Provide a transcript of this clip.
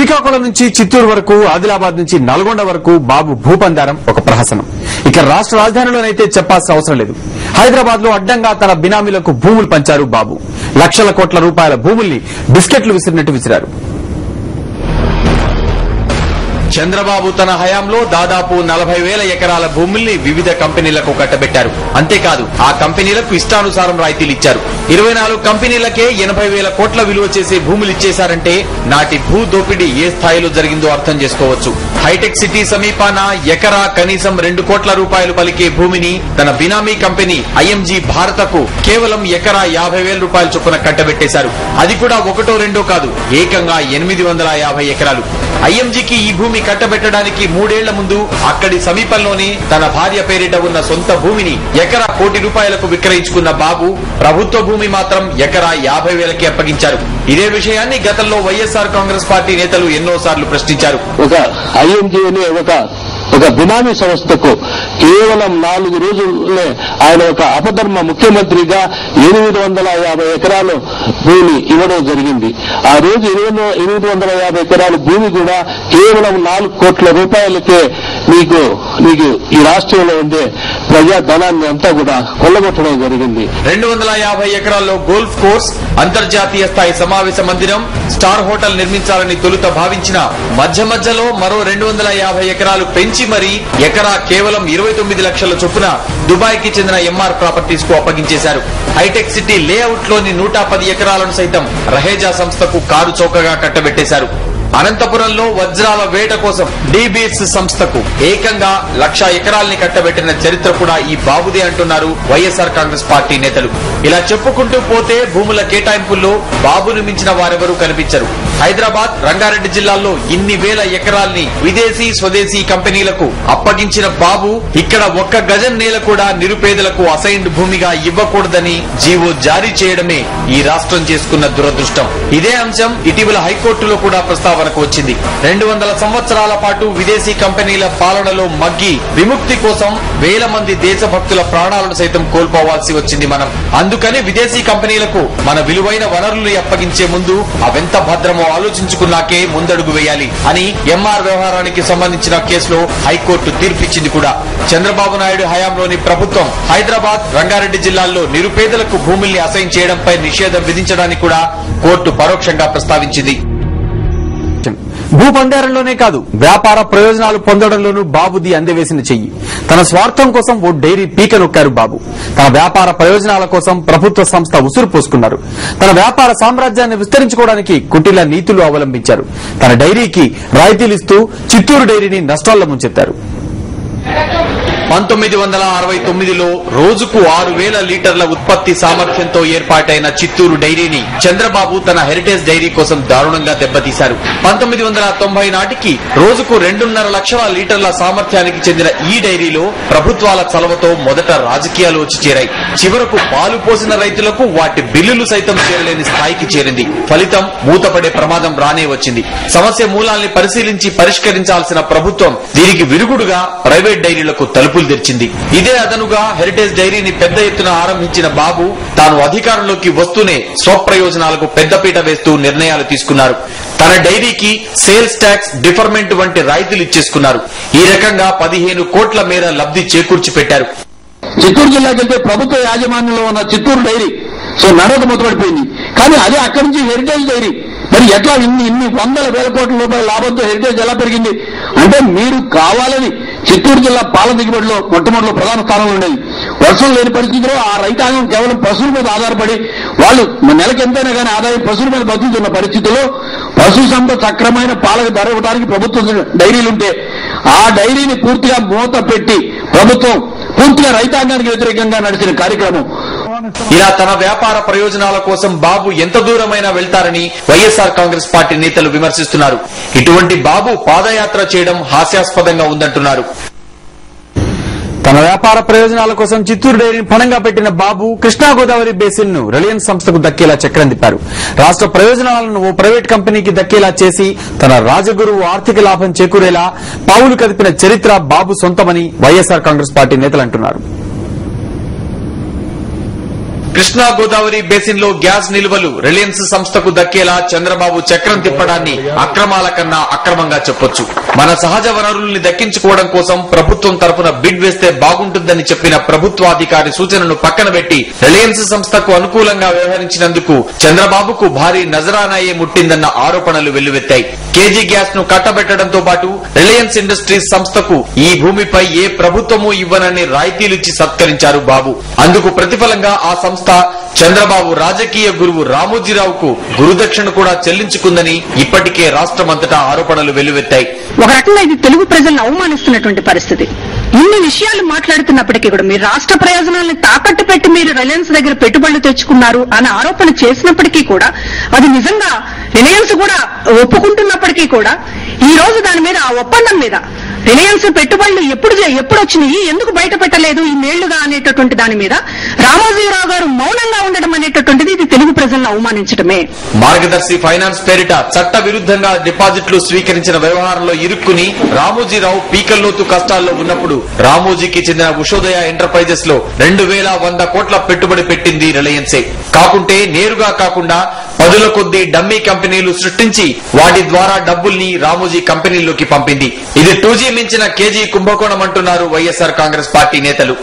శ్రీకాకుళం నుంచి చిత్తూరు వరకు, ఆదిలాబాద్ నుంచి నల్గొండ వరకు బాబు భూపందారం ఒక ప్రహసనం. ఇక రాష్ట్ర రాజధానిలోనైతే చెప్పాల్సిన అవసరం లేదు. హైదరాబాద్ లో అడ్డంగా తన బినామీలకు భూములు పంచారు బాబు. లక్షల కోట్ల రూపాయల భూముల్ని బిస్కెట్లు విసిరినట్టు విసిరారు. చంద్రబాబు తన హయాంలో దాదాపు 40,000 ఎకరాల భూముల్ని వివిధ కంపెనీలకు కట్టబెట్టారు. అంతేకాదు ఆ కంపెనీలకు ఇష్టానుసారం రాయితీలు ఇచ్చారు. 24 కంపెనీలకే 80,000 కోట్ల విలువ చేసే భూములు ఇచ్చేశారంటే నాటి భూ దోపిడీ ఏ స్థాయిలో జరిగిందో అర్థం చేసుకోవచ్చు. హైటెక్ సిటీ సమీపాన ఎకరా కనీసం 2 కోట్ల రూపాయలు పలికే భూమిని తన బినామీ కంపెనీ ఐఎంజీ భారతకు కేవలం ఎకరా 50,000 రూపాయల చొప్పున కట్టబెట్టేశారు. అది కూడా ఒకటో రెండో కాదు, ఏకంగా 850 ఎకరాలు. ఐఎంజీకి ఈ భూమి కట్టబెట్టడానికి 3 ఏళ్ల ముందు అక్కడి సమీపంలోనే తన భార్య పేరిట ఉన్న సొంత భూమిని ఎకరా 1 కోటి రూపాయలకు విక్రయించుకున్న బాబు ప్రభుత్వ భూమి మాత్రం ఎకరా 50,000కి అప్పగించారు. ఇదే విషయాన్ని గతంలో వైఎస్ఆర్ కాంగ్రెస్ పార్టీ నేతలు ఎన్నోసార్లు ప్రశ్నించారు. ఒక ఐఎంజీ అనే ఒక బినామీ సంస్థకు కేవలం 4 రోజుల్లోనే ఆయన ఒక అపధర్మ ముఖ్యమంత్రిగా 850 ఎకరాలు భూమి ఇవ్వడం జరిగింది. ఆ రోజు 850 ఎకరాల భూమి కూడా కేవలం 4 కోట్ల రూపాయలకే మీకు ఈ రాష్ట్రంలో ఉండే ప్రజా ధనాన్ని అంతా కూడా కొల్లగొట్టడం జరిగింది. 250 ఎకరాల్లో గోల్ఫ్ కోర్స్, అంతర్జాతీయ స్థాయి సమావేశ మందిరం, స్టార్ హోటల్ నిర్మించాలని తొలుత భావించిన మధ్యలో మరో 250 ఎకరాలు పెంచి మరి ఎకరా కేవలం 29 లక్షల చొప్పున దుబాయ్ కి చెందిన ఎంఆర్ ప్రాపర్టీస్ కు అప్పగించేశారు. హైటెక్ సిటీ లేఅవుట్ లోని 110 ఎకరాలను సైతం రహేజా సంస్థకు కారు చౌకగా కట్టబెట్టేశారు. అనంతపురంలో వజ్రాల వేట కోసం డీబీఎస్ సంస్థకు ఏకంగా 1,00,000 ఎకరాల్ని కట్టబెట్టిన చరిత్ర కూడా ఈ బాబుదే అంటున్నారు వైఎస్ఆర్ కాంగ్రెస్ పార్టీ నేతలు. ఇలా చెప్పుకుంటూ పోతే భూముల కేటాయింపుల్లో బాబును మించిన వారెవరూ కనిపించరు. హైదరాబాద్, రంగారెడ్డి జిల్లాల్లో ఇన్ని వేల ఎకరాల్ని విదేశీ, స్వదేశీ కంపెనీలకు అప్పగించిన బాబు ఇక్కడ 1 గజం నేల కూడా నిరుపేదలకు అసైన్డ్ భూమిగా ఇవ్వకూడదని జీవో జారీ చేయడమే ఈ రాష్ట్రం చేసుకున్న దురదృష్టం. ఇదే అంశం ఇటీవల హైకోర్టులో కూడా ప్రస్తావన వచ్చింది. 200 సంవత్సరాల పాటు విదేశీ కంపెనీల పాలనలో మగ్గి విముక్తి కోసం వేల మంది దేశభక్తుల ప్రాణాలను సైతం కోల్పోవాల్సి వచ్చింది మనం. అందుకని విదేశీ కంపెనీలకు మన విలువైన వనరులు అప్పగించే ముందు అవెంత భద్రమో ఆలోచించుకున్నాకే ముందడుగు వేయాలి అని ఎంఆర్ వ్యవహారానికి సంబంధించిన కేసులో హైకోర్టు తీర్పిచ్చింది కూడా. చంద్రబాబు నాయుడు హయాంలోని ప్రభుత్వం హైదరాబాద్, రంగారెడ్డి జిల్లాల్లో నిరుపేదలకు భూముల్ని అసైన్ చేయడంపై నిషేధం విధించడానికి కూడా కోర్టు పరోక్షంగా ప్రస్తావించింది. భూపందారంలోనే కాదు, వ్యాపార ప్రయోజనాలు పొందడంలోనూ బాబుది అందవేసిన చెయ్యి. తన స్వార్థం కోసం ఓ డైరీ పీక నొక్కారు బాబు. తన వ్యాపార ప్రయోజనాల కోసం ప్రభుత్వ సంస్థ ఉసురు పోసుకున్నారు. తన వ్యాపార సామ్రాజ్యాన్ని విస్తరించుకోవడానికి కుటిల నీతులు అవలంబించారు. తన డైరీకి రాయితీలిస్తూ చిత్తూరు డైరీని నష్టాల్లో ముంచెత్తారు. 1969లో రోజుకు 6,000 లీటర్ల ఉత్పత్తి సామర్థ్యంతో ఏర్పాటైన చిత్తూరు డైరీని చంద్రబాబు తన హెరిటేజ్ డైరీ కోసం దారుణంగా దెబ్బతీశారు. 1990 నాటికి రోజుకు 2.5 లక్షల లీటర్ల సామర్థ్యానికి చెందిన ఈ డైరీలో ప్రభుత్వాల చలవతో మొదట రాజకీయాలు వచ్చి చేరాయి. చివరకు పాలు పోసిన రైతులకు వాటి బిల్లులు సైతం చేరలేని స్థాయికి చేరింది. ఫలితం మూతపడే ప్రమాదం రానే వచ్చింది. సమస్య మూలాల్ని పరిశీలించి పరిష్కరించాల్సిన ప్రభుత్వం దీనికి విరుగుడుగా ప్రైవేట్ డైరీలకు తలుపులు తెరిచింది. ఇదే అదనుగా హెరిటేజ్ డైరీని పెద్ద ఎత్తున ఆరంభించిన బాబు తాను అధికారంలోకి వస్తూనే స్వప్రయోజనాలకు పెద్దపీట వేస్తూ నిర్ణయాలు తీసుకున్నారు. తన డైరీకి సేల్స్ ట్యాక్స్, డిఫర్మెంట్ వంటి రాయితీలు ఇచ్చేసుకున్నారు. ఈ రకంగా 15 కోట్ల మేర లబ్ధి చేకూర్చి పెట్టారు. చిత్తూరు జిల్లాకి వెళ్తే ప్రభుత్వ యాజమాన్యంలో ఉన్న చిత్తూరు డైరీ నడవక మూతపడిపోయింది. కానీ అదే అక్కడి నుంచి హెరిటేజ్ డైరీ మరి ఎట్లా ఇన్ని 100,000 కోట్ల రూపాయల లాభంతో హెరిటేజ్ ఎలా పెరిగింది అంటే మీరు కావాలని చిత్తూరు జిల్లా పాల దిగుబడిలో మొట్టమొదటిలో ప్రధాన స్థానంలో ఉండేది. వర్షం లేని పరిస్థితిలో ఆ రైతాంగం కేవలం పశువుల మీద ఆధారపడి వాళ్ళు నెలకి ఎంతైనా కానీ ఆదాయం పశువుల మీద బతుకుతున్న పరిస్థితిలో పశు సంపద సక్రమైన పాలకు ధర ఇవ్వడానికి ప్రభుత్వ డైరీలుంటే ఆ డైరీని పూర్తిగా మూత పెట్టి ప్రభుత్వం పూర్తిగా రైతాంగానికి వ్యతిరేకంగా నడిచిన కార్యక్రమం. ఇలా తన వ్యాపార ప్రయోజనాల కోసం బాబు ఎంత దూరమైనా వెళ్తారని వైఎస్ఆర్ కాంగ్రెస్ పార్టీ నేతలు విమర్శిస్తున్నారు. ఇటువంటి బాబు పాదయాత్ర చేయడం హాస్యాస్పదంగా ఉందంటున్నారు. తన వ్యాపార ప్రయోజనాల కోసం చిత్తూరు డైరీని పణంగా పెట్టిన బాబు కృష్ణా గోదావరి బేసిన్ ను రిలయన్స్ సంస్థకు దక్కేలా చక్రం తిప్పారు. రాష్ట్ర ప్రయోజనాలను ఓ ప్రైవేట్ కంపెనీకి దక్కేలా చేసి తన రాజగురువు ఆర్థిక లాభం చేకూరేలా పావులు కదిపిన చరిత్ర బాబు సొంతమని వైఎస్ఆర్ కాంగ్రెస్ పార్టీ నేతలు అంటున్నారు. కృష్ణా గోదావరి బేసిన్ లో గ్యాస్ నిల్వలు రిలయన్స్ సంస్థకు దక్కేలా చంద్రబాబు చక్రం తిప్పడాన్ని అక్రమాల కన్నా అక్రమంగా చెప్పొచ్చు. మన సహజ వనరుల్ని దక్కించుకోవడం కోసం ప్రభుత్వం తరపున బిడ్ వేస్తే బాగుంటుందని చెప్పిన ప్రభుత్వాధికారి సూచనను పక్కన పెట్టి రిలయన్స్ సంస్థకు అనుకూలంగా వ్యవహరించినందుకు చంద్రబాబుకు భారీ నజరానాయే ముట్టిందన్న ఆరోపణలు వెల్లువెత్తాయి. కేజీ గ్యాస్ ను కట్టబెట్టడంతో పాటు రిలయన్స్ ఇండస్ట్రీస్ సంస్థకు ఈ భూమిపై ఏ ప్రభుత్వమూ ఇవ్వనని రాయితీలిచ్చి సత్కరించారు బాబు. అందుకు ప్రతిఫలంగా ఆ సంస్థ చంద్రబాబు రాజకీయ గురువు రామోజీరావుకు గురుదక్షిణ కూడా చెల్లించుకుందని ఇప్పటికే రాష్ట్రమంతటా ఆరోపణలు వెల్లువెత్తాయి. ఒక రకంగా ఇది తెలుగు ప్రజలను అవమానిస్తున్నటువంటి పరిస్థితి. ఇన్ని విషయాలు మాట్లాడుతున్నప్పటికీ కూడా మీరు రాష్ట్ర ప్రయోజనాలను తాకట్టు పెట్టి మీరు రిలయన్స్ దగ్గర పెట్టుబడులు తెచ్చుకున్నారు అనే ఆరోపణ చేసినప్పటికీ కూడా అది నిజంగా రిలయన్స్ కూడా ఒప్పుకుంటున్నప్పటికీ కూడా ఈ రోజు దాని మీద ఆ ఒప్పందం మీద రిలయన్స్ పెట్టుబడులు ఎప్పుడు వచ్చినాయి, ఎందుకు బయట పెట్టలేదు ఇన్నేళ్లుగా అనేటటువంటి దాని మీద రామోజీరావు గారు మౌనంగా ఉండడం అనేటటువంటిది ఇది తెలుగు ప్రజలను అవమానించడమే. మార్గదర్శి ఫైనాన్స్ పేరిట చట్ట విరుద్ధంగా డిపాజిట్లు స్వీకరించిన వ్యవహారంలో ఇరుక్కుని రామోజీరావు పీకల్లోతు కష్టాల్లో ఉన్నప్పుడు రామోజీకి చెందిన ఉషోదయ ఎంటర్ప్రైజెస్ లో 2100 కోట్ల పెట్టుబడి పెట్టింది రిలయన్సే. కాకుంటే నేరుగా కాకుండా పదుల కొద్దీ డమ్మీ కంపెనీలు సృష్టించి వాటి ద్వారా డబ్బుల్ని రామోజీ కంపెనీల్లోకి పంపింది. ఇది 2G మించిన కేజీ కుంభకోణం అంటున్నారు వైఎస్ఆర్ కాంగ్రెస్ పార్టీ నేతలు.